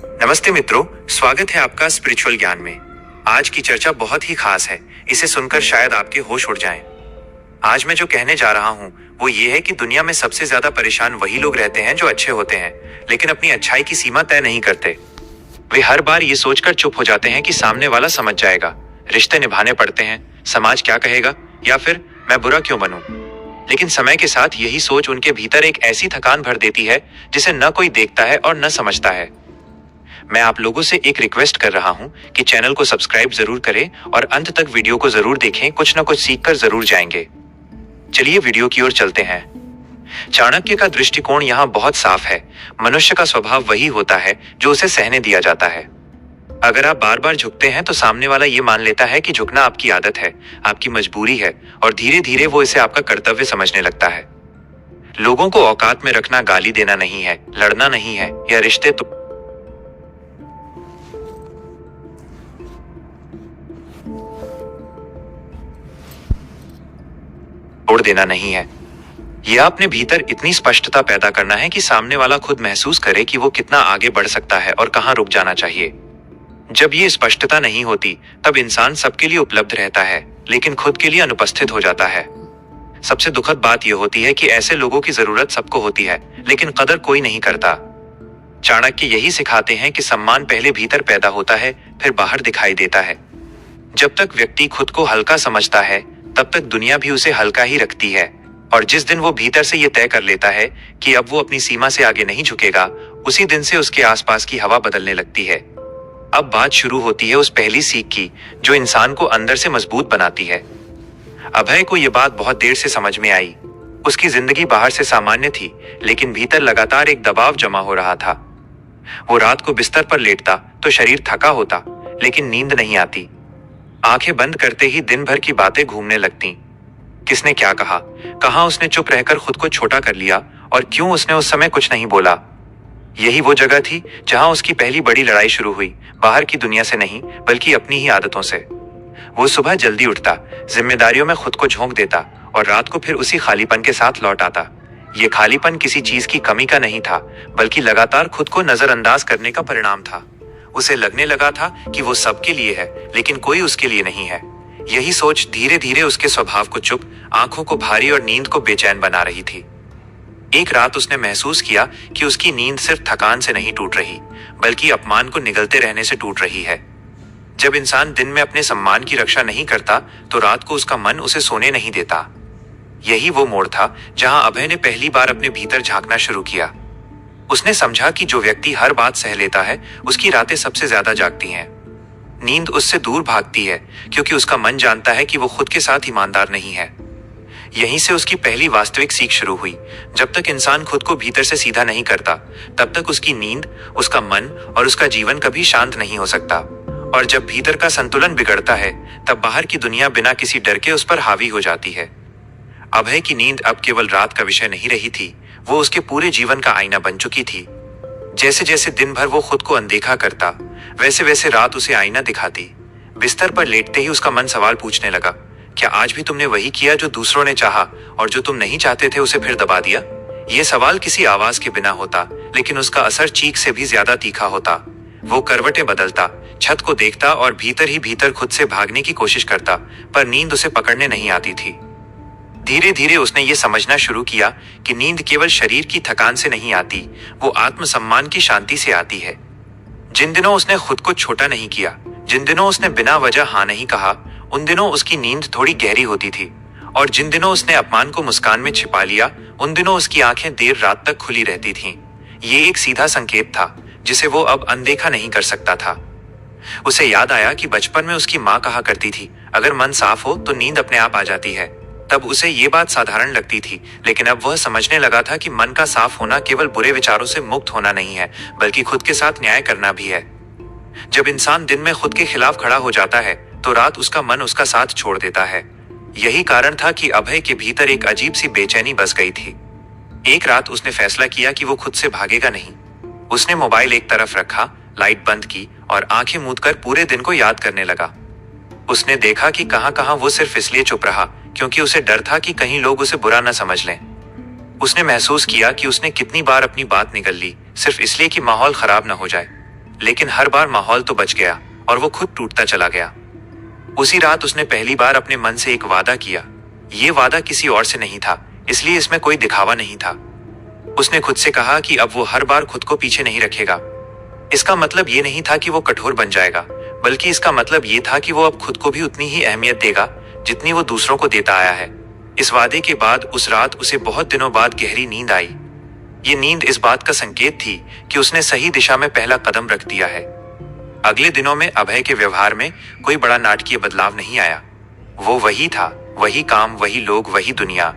नमस्ते मित्रों, स्वागत है आपका स्पिरिचुअल ज्ञान में। आज की चर्चा बहुत ही खास है। इसे सुनकर शायद आपके होश उड़ जाएं। आज मैं जो कहने जा रहा हूँ वो ये है कि दुनिया में सबसे ज्यादा परेशान वही लोग रहते हैं जो अच्छे होते हैं, लेकिन अपनी अच्छाई की सीमा तय नहीं करते। वे हर बार ये सोचकर चुप हो जाते हैं कि सामने वाला समझ जाएगा, रिश्ते निभाने पड़ते हैं, समाज क्या कहेगा, या फिर मैं बुरा क्यों बनूं। लेकिन समय के साथ यही सोच उनके भीतर एक ऐसी थकान भर देती है जिसे न कोई देखता है और न समझता है। मैं आप लोगों से एक रिक्वेस्ट कर रहा हूं कि चैनल को सब्सक्राइब जरूर करें और अंत तक वीडियो को जरूर देखें, कुछ न कुछ सीखकर जरूर जाएंगे। चलिए वीडियो की ओर चलते हैं। चाणक्य का दृष्टिकोण यहाँ बहुत साफ है। मनुष्य का स्वभाव वही होता है जो उसे सहने दिया जाता है। अगर आप बार बार झुकते हैं तो सामने वाला ये मान लेता है कि झुकना आपकी आदत है, आपकी मजबूरी है, और धीरे धीरे वो इसे आपका कर्तव्य समझने लगता है। लोगों को औकात में रखना गाली देना नहीं है, लड़ना नहीं है, या रिश्ते तोड़ देना नहीं है। यह अपने भीतर इतनी स्पष्टता पैदा करना है कि सामने वाला खुद महसूस करे कि वो कितना आगे बढ़ सकता है और कहाँ रुक जाना चाहिए। जब ये स्पष्टता नहीं होती तब इंसान सबके लिए उपलब्ध रहता है, लेकिन खुद के लिए अनुपस्थित हो जाता है। सबसे दुखद बात यह होती है कि ऐसे लोगों की जरूरत सबको होती है, लेकिन कदर कोई नहीं करता। चाणक्य यही सिखाते हैं कि सम्मान पहले भीतर पैदा होता है, फिर बाहर दिखाई देता है। जब तक व्यक्ति खुद को हल्का समझता है तब तक दुनिया भी उसे हल्का ही रखती है, और जिस दिन वो भीतर से ये तय कर लेता है कि अब वो अपनी सीमा से आगे नहीं झुकेगा, उसी दिन से उसके आसपास की हवा बदलने लगती है। अब बात शुरू होती है उस पहली सीख की जो इंसान को अंदर से मजबूत बनाती है। अभय को यह बात बहुत देर से समझ में आई। उसकी जिंदगी बाहर से सामान्य थी, लेकिन भीतर लगातार एक दबाव जमा हो रहा था। वो रात को बिस्तर पर लेटता तो शरीर थका होता, लेकिन नींद नहीं आती। आंखें बंद करते ही दिन भर की बातें घूमने लगती। किसने क्या कहा, कहां उसने चुप रहकर खुद को छोटा कर लिया, और क्यों उसने उस समय कुछ नहीं बोला। यही वो जगह थी जहां उसकी पहली बड़ी लड़ाई शुरू हुई, बाहर की दुनिया से नहीं बल्कि अपनी ही आदतों से। वो सुबह जल्दी उठता, जिम्मेदारियों में खुद को झोंक देता, और रात को फिर उसी खालीपन के साथ लौट आता। ये खालीपन किसी चीज की कमी का नहीं था, बल्कि लगातार खुद को नजरअंदाज करने का परिणाम था। उसे लगने लगा था कि वो सबके लिए है, लेकिन कोई उसके लिए नहीं है। यही सोच धीरे धीरे उसके स्वभाव को चुप, आंखों को भारी और नींद को बेचैन बना रही थी। एक रात उसने महसूस किया कि उसकी नींद सिर्फ थकान से नहीं टूट रही, बल्कि अपमान को निगलते रहने से टूट रही है। जब इंसान दिन में अपने सम्मान की रक्षा नहीं करता तो रात को उसका मन उसे सोने नहीं देता। यही वो मोड़ था जहां अभय ने पहली बार अपने भीतर झांकना शुरू किया। उसने समझा कि जो व्यक्ति हर बात सह लेता है उसकी रातें सबसे ज्यादा जागती हैं। नींद उससे दूर भागती है क्योंकि उसका मन जानता है कि वो खुद के साथ ईमानदार नहीं है। यहीं से उसकी पहली वास्तविक सीख शुरू हुई। जब तक इंसान खुद को भीतर से सीधा नहीं करता तब तक उसकी नींद, उसका मन और उसका जीवन कभी शांत नहीं हो सकता। और जब भीतर का संतुलन बिगड़ता है तब बाहर की दुनिया बिना किसी डर के उस पर हावी हो जाती है। अभय की नींद अब केवल रात का विषय नहीं रही थी, वो उसके पूरे जीवन का आईना बन चुकी थी। जैसे जैसे दिन भर वो खुद को अनदेखा करता, वैसे वैसे रात उसे आईना दिखाती। बिस्तर पर लेटते ही उसका मन सवाल पूछने लगा, क्या आज भी तुमने वही किया जो दूसरों ने चाहा, और जो तुम नहीं चाहते थे उसे फिर दबा दिया? ये सवाल किसी आवाज के बिना होता, लेकिन उसका असर चीख से भी ज्यादा तीखा होता। वो करवटें बदलता, छत को देखता और भीतर ही भीतर खुद से भागने की कोशिश करता, पर नींद उसे पकड़ने नहीं आती थी। धीरे धीरे उसने ये समझना शुरू किया कि नींद केवल शरीर की थकान से नहीं आती, वो आत्मसम्मान की शांति से आती है। जिन दिनों उसने खुद को छोटा नहीं किया, जिन दिनों उसने बिना वजह हाँ नहीं कहा, उन दिनों उसकी नींद थोड़ी गहरी होती थी। और जिन दिनों उसने अपमान को मुस्कान में छिपा लिया, उन दिनों उसकी आंखें देर रात तक खुली रहती थीं। ये एक सीधा संकेत था जिसे वो अब अनदेखा नहीं कर सकता था। उसे याद आया कि बचपन में उसकी माँ कहा करती थी, अगर मन साफ हो तो नींद अपने आप आ जाती है। तब उसे ये बात साधारण लगती थी, लेकिन अब वह समझने लगा था कि मन का साफ होना केवल बुरे विचारों से मुक्त होना नहीं है, बल्कि खुद के साथ न्याय करना भी है। जब इंसान दिन में खुद के खिलाफ खड़ा हो जाता है तो रात उसका मन उसका साथ छोड़ देता है। यही कारण था कि अभय के भीतर एक अजीब सी बेचैनी बस गई थी। एक रात उसने फैसला किया कि वो खुद से भागेगा नहीं। उसने मोबाइल एक तरफ रखा, लाइट बंद की और आंखें मूंदकर पूरे दिन को याद करने लगा। उसने देखा कि कहां कहां वो सिर्फ इसलिए चुप रहा क्योंकि उसे डर था कि कहीं लोग उसे बुरा न समझ लें। उसने महसूस किया कि उसने कितनी बार अपनी बात निगल ली सिर्फ इसलिए कि माहौल खराब न हो जाए, लेकिन हर बार माहौल तो बच गया और वो खुद टूटता चला गया। उसी रात उसने पहली बार अपने मन से एक वादा किया। ये वादा किसी और से नहीं था, इसलिए इसमें कोई दिखावा नहीं था। उसने खुद से कहा कि अब वो हर बार खुद को पीछे नहीं रखेगा। इसका मतलब ये नहीं था कि वो कठोर बन जाएगा, बल्कि इसका मतलब ये था कि वो अब खुद को भी उतनी ही अहमियत देगा जितनी वो दूसरों को देता आया है। इस वादे के बाद उस रात उसे बहुत दिनों बाद गहरी नींद आई। ये नींद इस बात का संकेत थी कि उसने सही दिशा में पहला कदम रख दिया है। अगले दिनों में अभय के व्यवहार में कोई बड़ा नाटकीय बदलाव नहीं आया। वो वही था, वही काम, वही लोग, वही दुनिया।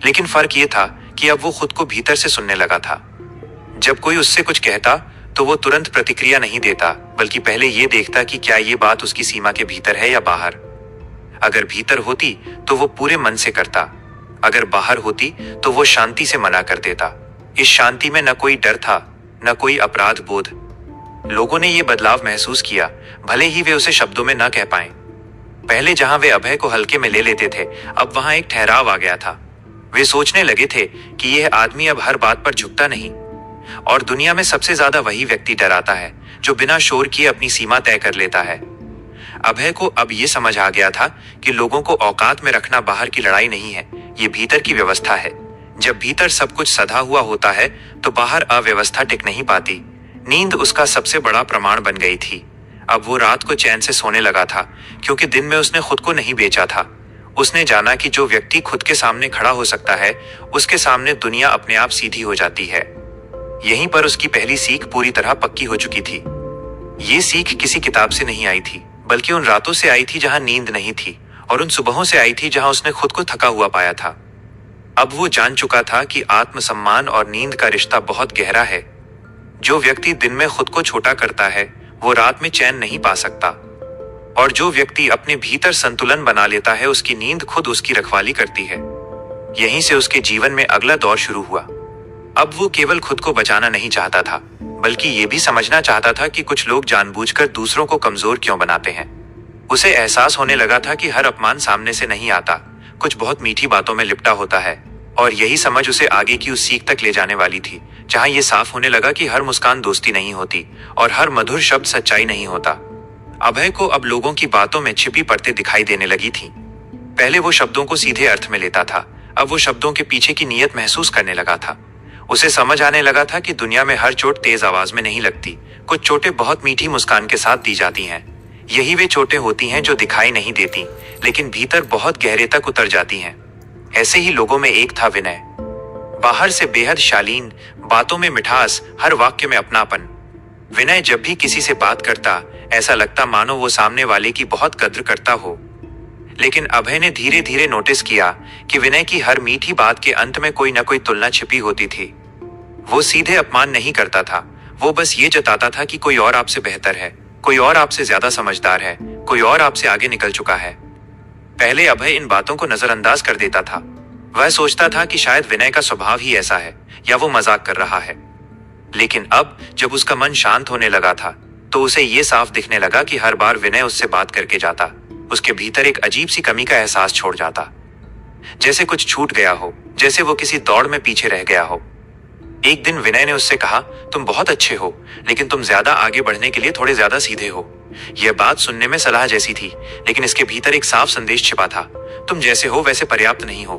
लेकिन फर्क ये था कि अब वो खुद को भीतर से सुनने लगा था। जब कोई उससे कुछ कहता तो वो तुरंत प्रतिक्रिया नहीं देता, बल्कि पहले ये देखता कि क्या ये बात उसकी सीमा के भीतर है या बाहर। अगर भीतर होती तो वो पूरे मन से करता, अगर बाहर होती तो वो शांति से मना कर देता। इस शांति में न कोई डर था, न कोई अपराध बोध। लोगों ने ये बदलाव महसूस किया, भले ही वे उसे शब्दों में न कह पाए। पहले जहां वे अभय को हल्के में ले लेते थे, अब वहां एक ठहराव आ गया था। वे सोचने लगे थे कि यह आदमी अब हर बात पर झुकता नहीं, और दुनिया में सबसे ज्यादा वही व्यक्ति डराता है जो बिना शोर किए अपनी सीमा तय कर लेता है। अभय को अब ये समझ आ गया था कि लोगों को औकात में रखना बाहर की लड़ाई नहीं है, ये भीतर की व्यवस्था है। जब भीतर सब कुछ सधा हुआ होता है तो बाहर अव्यवस्था टिक नहीं पाती। नींद उसका सबसे बड़ा प्रमाण बन गई थी। अब वो रात को चैन से सोने लगा था, क्योंकि दिन में उसने खुद को नहीं बेचा था। उसने जाना कि जो व्यक्ति खुद के सामने खड़ा हो सकता है, उसके सामने दुनिया अपने आप सीधी हो जाती है। यहीं पर उसकी पहली सीख पूरी तरह पक्की हो चुकी थी। ये सीख किसी किताब से नहीं आई थी, बल्कि उन रातों से आई थी जहां नींद नहीं थी, और उन सुबहों से आई थी जहां उसने खुद को थका हुआ पाया था। अब वो जान चुका था कि आत्मसम्मान और नींद का रिश्ता बहुत गहरा है। जो व्यक्ति दिन में खुद को छोटा करता है, वो रात में चैन नहीं पा सकता, और जो व्यक्ति अपने भीतर संतुलन बना लेता है, उसकी नींद खुद उसकी रखवाली करती है। यहीं से उसके जीवन में अगला दौर शुरू हुआ। अब वो केवल खुद को बचाना नहीं चाहता था, बल्कि ये भी समझना चाहता था कि कुछ लोग जानबूझकर दूसरों को कमजोर क्यों बनाते हैं। उसे एहसास होने लगा था कि हर अपमान सामने से नहीं आता, कुछ बहुत मीठी बातों में लिपटा होता है, और यही समझ उसे आगे की उस सीख तक ले जाने वाली थी, जहां ये साफ होने लगा कि हर मुस्कान दोस्ती नहीं होती और हर मधुर शब्द सच्चाई नहीं होता। अभय को अब लोगों की बातों में छिपी परतें दिखाई देने लगी थीं। पहले वो शब्दों को सीधे अर्थ में लेता था, अब वो शब्दों के पीछे की नीयत महसूस करने लगा था। उसे समझ आने लगा था कि दुनिया में हर चोट तेज आवाज में नहीं लगती, कुछ चोटें बहुत मीठी मुस्कान के साथ दी जाती हैं। यही वे चोटें होती हैं जो दिखाई नहीं देती, लेकिन भीतर बहुत गहरे तक उतर जाती हैं। ऐसे ही लोगों में एक था विनय। बाहर से बेहद शालीन, बातों में मिठास, हर वाक्य में अपनापन। विनय जब भी किसी से बात करता, ऐसा लगता मानो वो सामने वाले की बहुत कद्र करता हो। लेकिन अभय ने धीरे धीरे नोटिस किया कि विनय की हर मीठी बात के अंत में कोई न कोई तुलना छिपी होती थी। वो सीधे अपमान नहीं करता था, वो बस ये जताता था कि कोई और आपसे बेहतर है, कोई और आपसे ज्यादा समझदार है, कोई और आपसे आगे निकल चुका है। पहले अभय इन बातों को नजरअंदाज कर देता था। वह सोचता था कि शायद विनय का स्वभाव ही ऐसा है, या वो मजाक कर रहा है। लेकिन अब जब उसका मन शांत होने लगा था, तो उसे ये साफ दिखने लगा कि हर बार विनय उससे बात करके जाता, उसके भीतर एक अजीब सी कमी का एहसास छोड़ जाता। जैसे कुछ छूट गया हो, जैसे वो किसी दौड़ में पीछे रह गया हो। एक दिन विनय ने उससे कहा, तुम बहुत अच्छे हो, लेकिन तुम ज्यादा आगे बढ़ने के लिए थोड़े ज्यादा सीधे हो। यह बात सुनने में सलाह जैसी थी, लेकिन इसके भीतर एक साफ संदेश छिपा था, तुम जैसे हो वैसे पर्याप्त नहीं हो।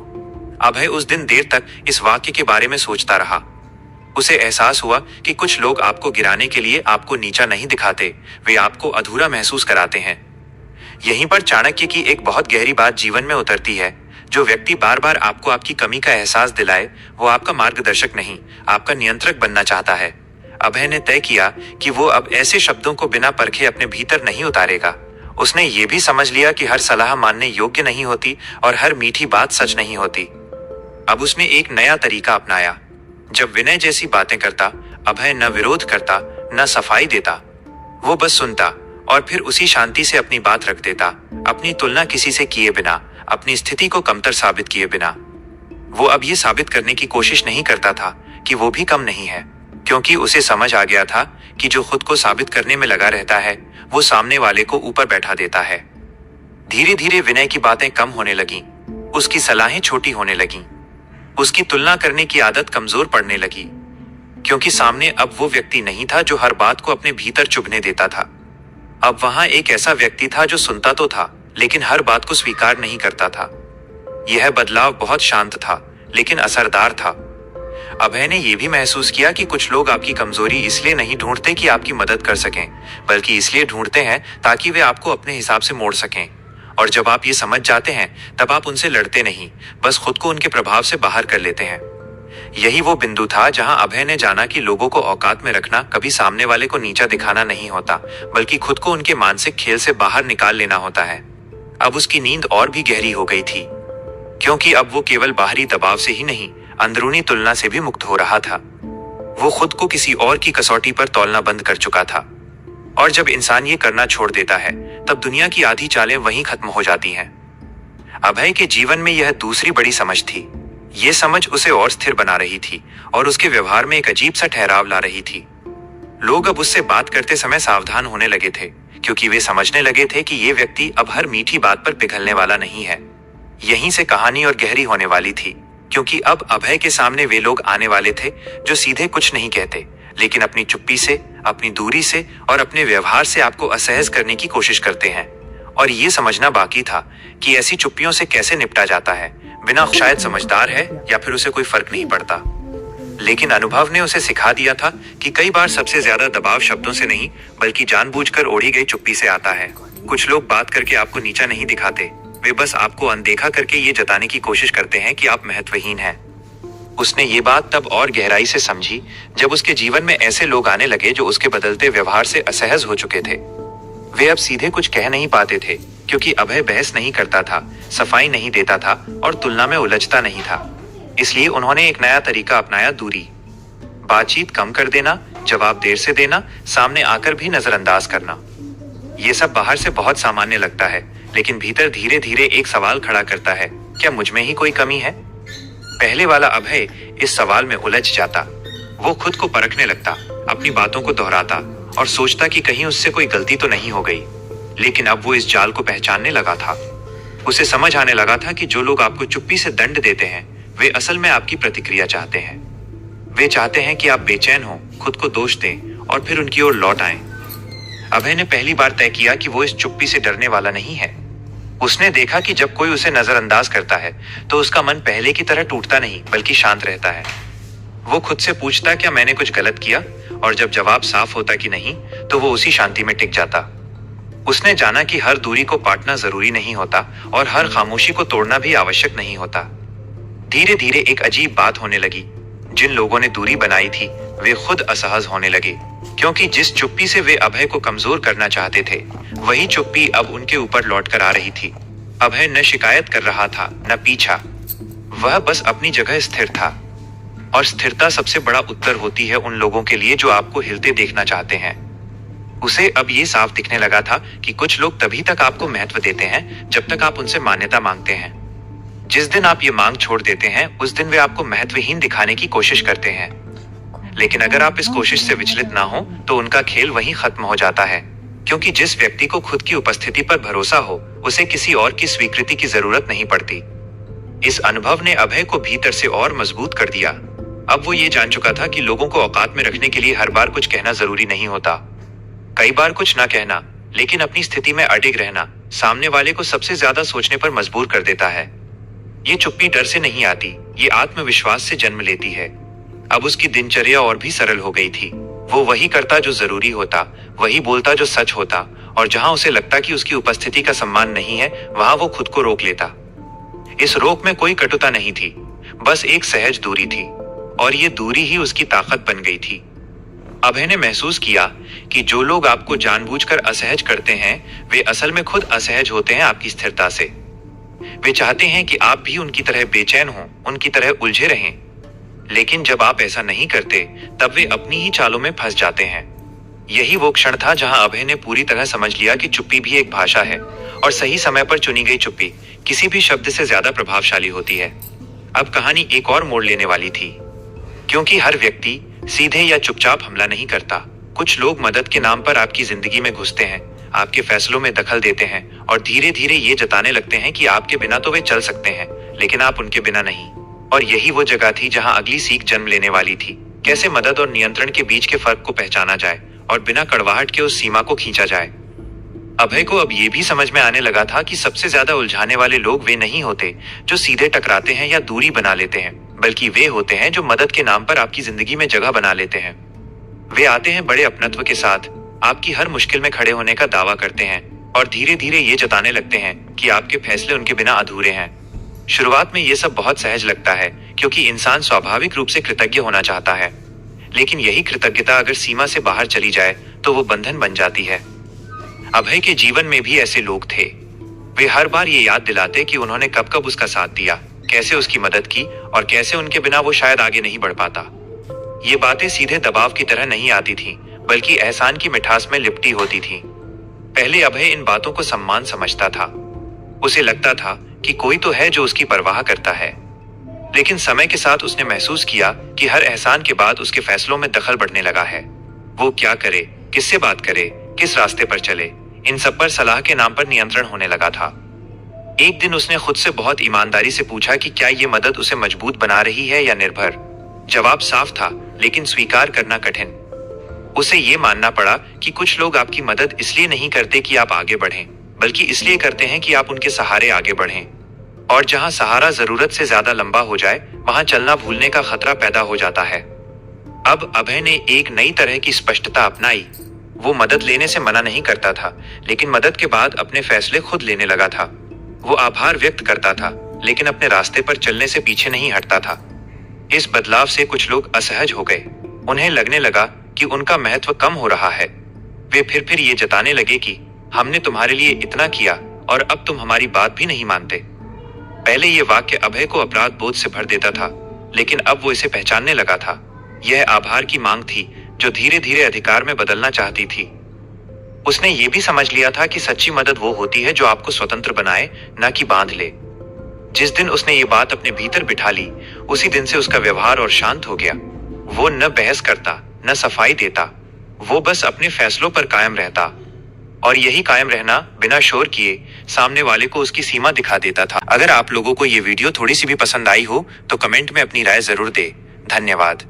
अभय उस दिन देर तक इस वाक्य के बारे में सोचता रहा। उसे एहसास हुआ कि कुछ लोग आपको गिराने के लिए आपको नीचा नहीं दिखाते, वे आपको अधूरा महसूस कराते हैं। यहीं पर चाणक्य की एक बहुत गहरी बात जीवन में उतरती है। जो व्यक्ति बार बार आपको आपकी कमी का एहसास दिलाए, वो आपका मार्गदर्शक नहीं, आपका नियंत्रक बनना चाहता है। अभय ने तय किया कि वो अब ऐसे शब्दों को बिना परखे अपने भीतर नहीं उतारेगा। उसने ये भी समझ लिया कि हर सलाह मानने योग्य नहीं होती और हर मीठी बात सच नहीं होती। अब उसने एक नया तरीका अपनाया। जब विनय जैसी बातें करता, अभय न विरोध करता, न सफाई देता। वो बस सुनता और फिर उसी शांति से अपनी बात रख देता, अपनी तुलना किसी से किए बिना, अपनी स्थिति को कमतर साबित किए बिना। वो अब ये साबित करने की कोशिश नहीं करता था कि वो भी कम नहीं है, क्योंकि उसे समझ आ गया था कि जो खुद को साबित करने में लगा रहता है, वो सामने वाले को ऊपर बैठा देता है। धीरे धीरे विनय की बातें कम होने लगीं, उसकी सलाहें छोटी होने लगीं, उसकी तुलना करने की आदत कमजोर पड़ने लगी। क्योंकि सामने अब वो व्यक्ति नहीं था जो हर बात को अपने भीतर चुभने देता था। अब वहां एक ऐसा व्यक्ति था जो सुनता तो था, लेकिन हर बात को स्वीकार नहीं करता था। यह बदलाव बहुत शांत था, लेकिन असरदार था। अभय ने यह भी महसूस किया कि कुछ लोग आपकी कमजोरी इसलिए नहीं ढूंढते कि आपकी मदद कर सकें, बल्कि इसलिए ढूंढते हैं ताकि वे आपको अपने हिसाब से मोड़ सकें। और जब आप ये समझ जाते हैं, तब आप उनसे लड़ते नहीं, बस खुद को उनके प्रभाव से बाहर कर लेते हैं। यही वो बिंदु था जहां अभय ने जाना कि लोगों को औकात में रखना कभी सामने वाले को नीचा दिखाना नहीं होता, बल्कि खुद को उनके मानसिक खेल से बाहर निकाल लेना होता है। अब उसकी नींद और भी गहरी हो गई थी, क्योंकि अब वो केवल बाहरी दबाव से ही नहीं, अंदरूनी तुलना से भी मुक्त हो रहा था। वो खुद को किसी और की कसौटी पर तौलना बंद कर चुका था। और जब इंसान ये करना छोड़ देता है, तब दुनिया की आधी चालें वहीं खत्म हो जाती हैं। अभय के जीवन में यह दूसरी बड़ी समझ थी। ये समझ उसे और स्थिर बना रही थी और उसके व्यवहार में एक अजीब सा ठहराव ला रही थी। लोग अब उससे बात करते समय सावधान होने लगे थे, क्योंकि वे समझने लगे थे कि ये व्यक्ति अब हर मीठी बात पर पिघलने वाला नहीं है। यहीं से कहानी और गहरी होने वाली थी, क्योंकि अब अभय के सामने वे लोग आने वाले थे जो सीधे कुछ नहीं कहते, लेकिन अपनी चुप्पी से, अपनी दूरी से और अपने व्यवहार से आपको असहज करने की कोशिश करते हैं। और ये समझना बाकी था कि ऐसी चुप्पियों से कैसे निपटा जाता है, बिना शायद समझदार है या फिर उसे कोई फर्क नहीं पड़ता। लेकिन अनुभव ने उसे सिखा दिया था कि कई बार सबसे ज्यादा दबाव शब्दों से नहीं, बल्कि जानबूझकर ओढ़ी गई चुप्पी से आता है। कुछ लोग बात करके आपको नीचा नहीं दिखाते, वे बस आपको अनदेखा करके ये जताने की कोशिश करते हैं कि आप महत्वहीन हैं। उसने ये बात तब और गहराई से समझी जब उसके जीवन में ऐसे लोग आने लगे जो उसके बदलते व्यवहार से असहज हो चुके थे। वे अब सीधे कुछ कह नहीं पाते थे, क्योंकि अभय बहस नहीं करता था, सफाई नहीं देता था और तुलना में उलझता नहीं था। इसलिए उन्होंने एक नया तरीका अपनाया, दूरी। बातचीत कम कर देना, जवाब देर से देना, सामने आकर भी नजरअंदाज करना। ये सब बाहर से बहुत सामान्य लगता है, लेकिन भीतर धीरे धीरे एक सवाल खड़ा करता है, क्या मुझ में ही कोई कमी है? पहले वाला अभय इस सवाल में उलझ जाता। वो खुद को परखने लगता, अपनी बातों को दोहराता और सोचता कि कहीं उससे कोई गलती तो नहीं हो गई। लेकिन अब वो इस जाल को पहचानने लगा था। उसे समझ आने लगा था कि जो लोग आपको चुप्पी से दंड देते हैं, वे असल में आपकी प्रतिक्रिया चाहते हैं। वे चाहते हैं कि आप बेचैन हो, खुद को दोष दें और फिर उनकी ओर लौट आएं। अभय ने पहली बार तय किया कि वो इस चुप्पी से डरने वाला नहीं है। उसने देखा कि जब कोई उसे नजरअंदाज करता है, तो उसका मन पहले की तरह टूटता नहीं, बल्कि शांत रहता है। वो खुद से पूछता, क्या मैंने कुछ गलत किया? और जब जवाब साफ होता कि नहीं, तो वो उसी शांति में टिक जाता। उसने जाना कि हर दूरी को पाटना जरूरी नहीं होता और हर खामोशी को तोड़ना भी आवश्यक नहीं होता। धीरे धीरे एक अजीब बात होने लगी। जिन लोगों ने दूरी बनाई थी, वे खुद असहज होने लगे, क्योंकि जिस चुप्पी से वे अभय को कमजोर करना चाहते थे, वही चुप्पी अब उनके ऊपर लौट कर आ रही थी। अभय न शिकायत कर रहा था, न पीछा। वह बस अपनी जगह स्थिर था। और स्थिरता सबसे बड़ा उत्तर होती है उन लोगों के लिए जो आपको हिलते देखना चाहते हैं। उसे अब ये साफ दिखने लगा था कि कुछ लोग तभी तक आपको महत्व देते हैं जब तक आप उनसे मान्यता मांगते हैं। जिस दिन आप ये मांग छोड़ देते हैं, उस दिन वे आपको महत्वहीन दिखाने की कोशिश करते हैं। लेकिन अगर आप इस कोशिश से विचलित ना हो, तो उनका खेल वहीं खत्म हो जाता है, क्योंकि जिस व्यक्ति को खुद की उपस्थिति पर भरोसा हो, उसे किसी और की स्वीकृति की जरूरत नहीं पड़ती। इस अनुभव ने अभय को भीतर से और मजबूत कर दिया। अब वो ये जान चुका था कि लोगों को औकात में रखने के लिए हर बार कुछ कहना जरूरी नहीं होता। कई बार कुछ ना कहना, लेकिन अपनी स्थिति में अडिग रहना, सामने वाले को सबसे ज्यादा सोचने पर मजबूर कर देता है। ये चुप्पी डर से नहीं आती, ये आत्मविश्वास से जन्म लेती है। अब उसकी दिनचर्या और भी सरल हो गई थी। वो वही करता जो जरूरी होता, वही बोलता जो सच होता, और जहां उसे लगता कि उसकी उपस्थिति का सम्मान नहीं है, वहां वो खुद को रोक लेता। इस रोक में कोई कटुता नहीं थी, बस एक सहज दूरी थी, और ये दूरी ही उसकी ताकत बन गई थी। अभय ने महसूस किया कि जो लोग आपको जानबूझकर असहज करते हैं, वे असल में खुद असहज होते हैं आपकी स्थिरता से। वे चाहते हैं कि आप भी उनकी तरह बेचैन हों, उनकी तरह उलझे रहें। लेकिन जब आप ऐसा नहीं करते, तब वे अपनी ही चालों में फंस जाते हैं। यही वो क्षण था जहां अभय ने पूरी तरह समझ लिया कि चुप्पी भी एक भाषा है, और सही समय पर चुनी गई चुप्पी किसी भी शब्द से ज्यादा प्रभावशाली होती है। अब कहानी एक और मोड़ लेने वाली थी, क्योंकि हर व्यक्ति सीधे या चुपचाप हमला नहीं करता। कुछ लोग मदद के नाम पर आपकी जिंदगी में घुसते हैं, आपके फैसलों में दखल देते हैं और धीरे धीरे ये जताने लगते हैं कि आपके बिना तो वे चल सकते हैं, लेकिन आप उनके बिना नहीं। और यही वो जगह थी जहां अगली सीख जन्म लेने वाली थी। कैसे मदद और नियंत्रण के बीच के फर्क को पहचाना जाए और बिना कड़वाहट के उस सीमा को खींचा जाए। अभय को अब ये भी समझ में आने लगा था कि सबसे ज्यादा उलझाने वाले लोग वे नहीं होते जो सीधे टकराते हैं या दूरी बना लेते हैं, बल्कि वे होते हैं जो मदद के नाम पर आपकी जिंदगी में जगह बना लेते हैं। वे आते हैं बड़े अपनत्व के साथ, आपकी हर मुश्किल में खड़े होने का दावा करते हैं और धीरे धीरे ये जताने लगते हैं कि आपके फैसले उनके बिना अधूरे हैं। शुरुआत में ये सब बहुत सहज लगता है क्योंकि इंसान स्वाभाविक रूप से कृतज्ञ होना चाहता है, लेकिन यही कृतज्ञता अगर सीमा से बाहर चली जाए तो वो बंधन बन जाती है। अभय के जीवन में भी ऐसे लोग थे। वे हर बार ये याद दिलाते कि उन्होंने कब कब उसका साथ दिया, कैसे उसकी मदद की और कैसे उनके बिना वो शायद आगे नहीं बढ़ पाता। ये बातें सीधे दबाव की तरह नहीं आती थीं, बल्कि एहसान की मिठास में लिपटी होती थीं। पहले अभय इन बातों को सम्मान समझता था। उसे लगता था कि कोई तो है जो उसकी परवाह करता है, लेकिन समय के साथ उसने महसूस किया कि हर एहसान के बाद उसके फैसलों में दखल बढ़ने लगा है। वो क्या करे, किससे बात करे, किस रास्ते पर चले, इन सब पर सलाह के नाम पर नियंत्रण होने लगा था। एक दिन उसने खुद से बहुत ईमानदारी से पूछा कि क्या ये मदद उसे मजबूत बना रही है या निर्भर। जवाब साफ था, लेकिन स्वीकार करना कठिन। उसे ये मानना पड़ा कि कुछ लोग आपकी मदद इसलिए नहीं करते कि आप आगे बढ़ें, बल्कि इसलिए करते हैं कि आप उनके सहारे आगे बढ़ें। और जहां सहारा जरूरत से ज्यादा लंबा हो जाए, वहां चलना भूलने का खतरा पैदा हो जाता है। अब अभय ने एक नई तरह की स्पष्टता अपनाई। वो मदद लेने से मना नहीं करता था, लेकिन मदद के बाद अपने फैसले खुद लेने लगा था। वो आभार व्यक्त करता था, लेकिन अपने रास्ते पर चलने से पीछे नहीं हटता था। इस बदलाव से कुछ लोग असहज हो गए। उन्हें लगने लगा कि उनका महत्व कम हो रहा है। वे फिर ये जताने लगे कि हमने तुम्हारे लिए इतना किया और अब तुम हमारी बात भी नहीं मानते। पहले ये वाक्य अभय को अपराध बोध से भर देता था, लेकिन अब वो इसे पहचानने लगा था। यह आभार की मांग थी जो धीरे धीरे अधिकार में बदलना चाहती थी। उसने ये भी समझ लिया था कि सच्ची मदद वो होती है जो आपको स्वतंत्र बनाए, न कि बांध ले। जिस दिन उसने ये बात अपने भीतर बिठा ली, उसी दिन से उसका व्यवहार और शांत हो गया। वो न बहस करता, न सफाई देता, वो बस अपने फैसलों पर कायम रहता। और यही कायम रहना बिना शोर किए सामने वाले को उसकी सीमा दिखा देता था। अगर आप लोगों को ये वीडियो थोड़ी सी भी पसंद आई हो तो कमेंट में अपनी राय जरूर दे। धन्यवाद।